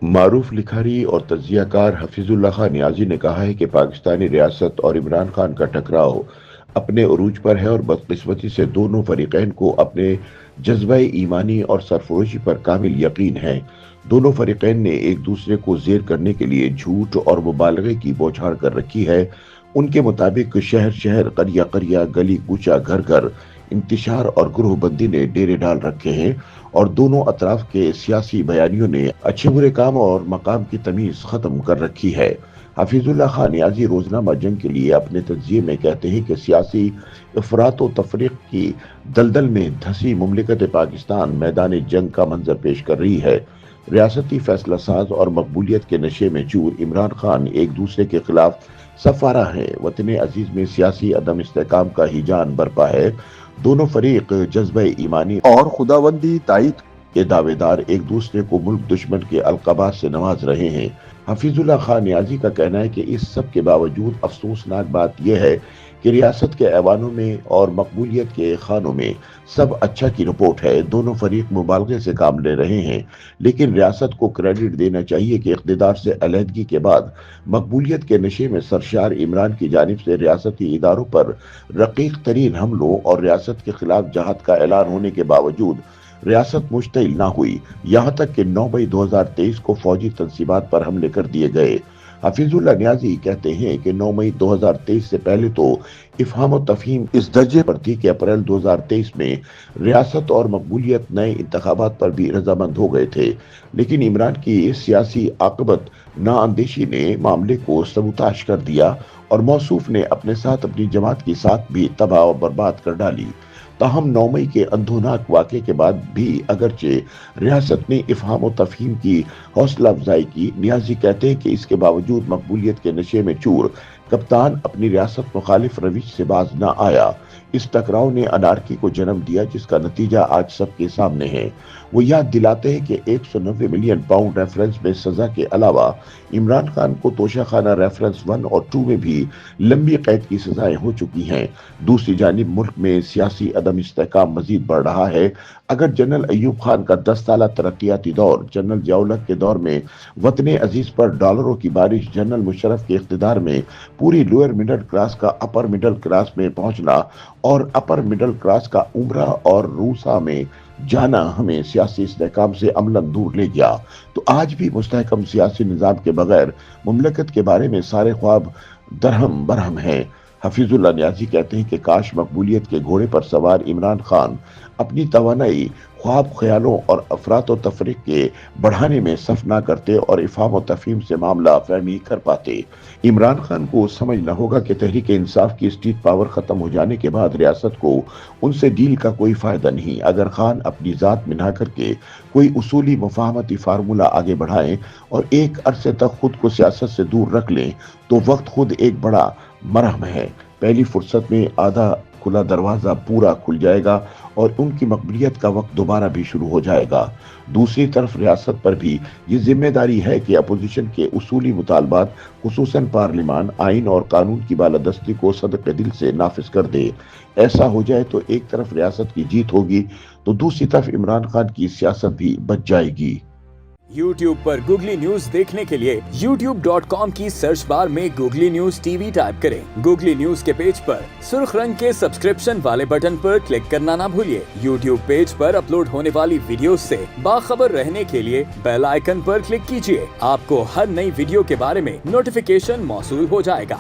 معروف لکھاری اور تجزیہ کار حفیظ اللہ خان نیازی نے کہا ہے کہ پاکستانی ریاست اور عمران خان کا ٹکراؤ اپنے عروج پر ہے اور بدقسمتی سے دونوں فریقین کو اپنے جذبہ ایمانی اور سرفروشی پر کامل یقین ہے۔ دونوں فریقین نے ایک دوسرے کو زیر کرنے کے لیے جھوٹ اور مبالغے کی بوچھاڑ کر رکھی ہے۔ ان کے مطابق شہر شہر، قریہ قریہ، گلی کوچہ، گھر گھر انتشار اور گروہ بندی نے ڈیرے ڈال رکھے ہیں اور دونوں اطراف کے سیاسی بیانیوں نے اچھے برے کام اور مقام کی تمیز ختم کر رکھی ہے۔ حفیظ اللہ خان نیازی روزنامہ جنگ کے لیے اپنے تجزیے میں کہتے ہیں کہ سیاسی افراط و تفریق کی دلدل میں دھسی مملکت پاکستان میدان جنگ کا منظر پیش کر رہی ہے۔ ریاستی فیصلہ ساز اور مقبولیت کے نشے میں چور عمران خان ایک دوسرے کے خلاف سفارہ ہیں۔ وطن عزیز میں سیاسی عدم استحکام کا ہیجان برپا ہے۔ دونوں فریق جذبہ ایمانی اور خداوندی تائید کے دعوے دار ایک دوسرے کو ملک دشمن کے القابات سے نواز رہے ہیں۔ حفیظ اللہ خان نیازی کا کہنا ہے کہ اس سب کے باوجود افسوسناک بات یہ ہے کہ ریاست کے ایوانوں میں اور مقبولیت کے خانوں میں سب اچھا کی رپورٹ ہے۔ دونوں فریق مبالغے سے کام لے رہے ہیں، لیکن ریاست کو کریڈٹ دینا چاہیے کہ اقتدار سے علیحدگی کے بعد مقبولیت کے نشے میں سرشار عمران کی جانب سے ریاستی اداروں پر رقیق ترین حملوں اور ریاست کے خلاف جہاد کا اعلان ہونے کے باوجود ریاست مشتعل نہ ہوئی، یہاں تک کہ 9 مئی 2023 کو فوجی تنصیبات پر حملے کر دیے گئے۔ حفیظ اللہ نیازی کہتے ہیں کہ 9 مئی 2023 سے پہلے تو افہام و تفہیم اس درجے پر تھی کہ اپریل 2023 میں ریاست اور مقبولیت نئے انتخابات پر بھی رضامند ہو گئے تھے، لیکن عمران کی سیاسی عاقبت نااندیشی نے معاملے کو سبوتاش کر دیا اور موصوف نے اپنے ساتھ اپنی جماعت کی ساتھ بھی تباہ و برباد کر ڈالی۔ تاہم 9 مئی کے اندھوناک واقعے کے بعد بھی اگرچہ ریاست نے افہام و تفہیم کی حوصلہ افزائی کی، نیازی کہتے ہیں کہ اس کے باوجود مقبولیت کے نشے میں چور کپتان اپنی ریاست مخالف روش سے باز نہ آیا۔ اس ٹکراؤ نے انارکی کو جنم دیا جس کا نتیجہ آج سب کے سامنے ہے۔ وہ یاد دلاتے ہیں کہ 190 ملین پاؤنڈ ریفرنس میں سزا کے علاوہ عمران خان کو توشہ خانہ ریفرنس 1 اور 2 میں بھی لمبی قید کی سزائیں ہو چکی ہیں۔ دوسری جانب ملک میں سیاسی عدم استحکام مزید بڑھ رہا ہے۔ اگر جنرل ایوب خان کا 10 سالہ ترقیاتی دور، جنرل ضیاء الحق کے دور میں وطن عزیز پر ڈالروں کی بارش، جنرل مشرف کے اقتدار میں پوری لوئر مڈل کلاس کا اپر مڈل کلاس میں پہنچنا اور اپر مڈل کلاس کا عمرہ اور روسا میں جانا ہمیں سیاسی استحکام سے عملاً دور لے گیا، تو آج بھی مستحکم سیاسی نظام کے بغیر مملکت کے بارے میں سارے خواب درہم برہم ہیں۔ حفیظ اللہ نیازی کہتے ہیں کہ کاش مقبولیت کے گھوڑے پر سوار عمران خان اپنی توانائی خواب خیالوں اور افراط و تفریق کے بڑھانے میں صرف نہ کرتے اور افہام و تفہیم سے معاملہ فہمی کر پاتے۔ عمران خان کو سمجھنا ہوگا کہ تحریک انصاف کی اسٹیٹ پاور ختم ہو جانے کے بعد ریاست کو ان سے ڈیل کا کوئی فائدہ نہیں۔ اگر خان اپنی ذات منا کر کے کوئی اصولی مفاہمتی فارمولہ آگے بڑھائیں اور ایک عرصے تک خود کو سیاست سے دور رکھ لیں تو وقت خود ایک بڑا مرہم ہے۔ پہلی فرصت میں آدھا کھلا دروازہ پورا کھل جائے گا اور ان کی مقبولیت کا وقت دوبارہ بھی شروع ہو جائے گا۔ دوسری طرف ریاست پر بھی یہ ذمہ داری ہے کہ اپوزیشن کے اصولی مطالبات خصوصاً پارلیمان، آئین اور قانون کی بالادستی کو صدق دل سے نافذ کر دے۔ ایسا ہو جائے تو ایک طرف ریاست کی جیت ہوگی تو دوسری طرف عمران خان کی سیاست بھی بچ جائے گی۔ YouTube پر گوگلی نیوز دیکھنے کے لیے youtube.com کی سرچ بار میں googly news T V type کریں۔ گوگلی نیوز کے پیج پر سرخ رنگ کے سبسکرپشن والے بٹن پر کلک کرنا نہ بھولیے۔ YouTube پیج پر اپلوڈ ہونے والی ویڈیوز سے باخبر رہنے کے لیے بیل آئیکن پر کلک کیجیے۔ آپ کو ہر نئی ویڈیو کے بارے میں نوٹیفیکیشن موصول ہو جائے گا۔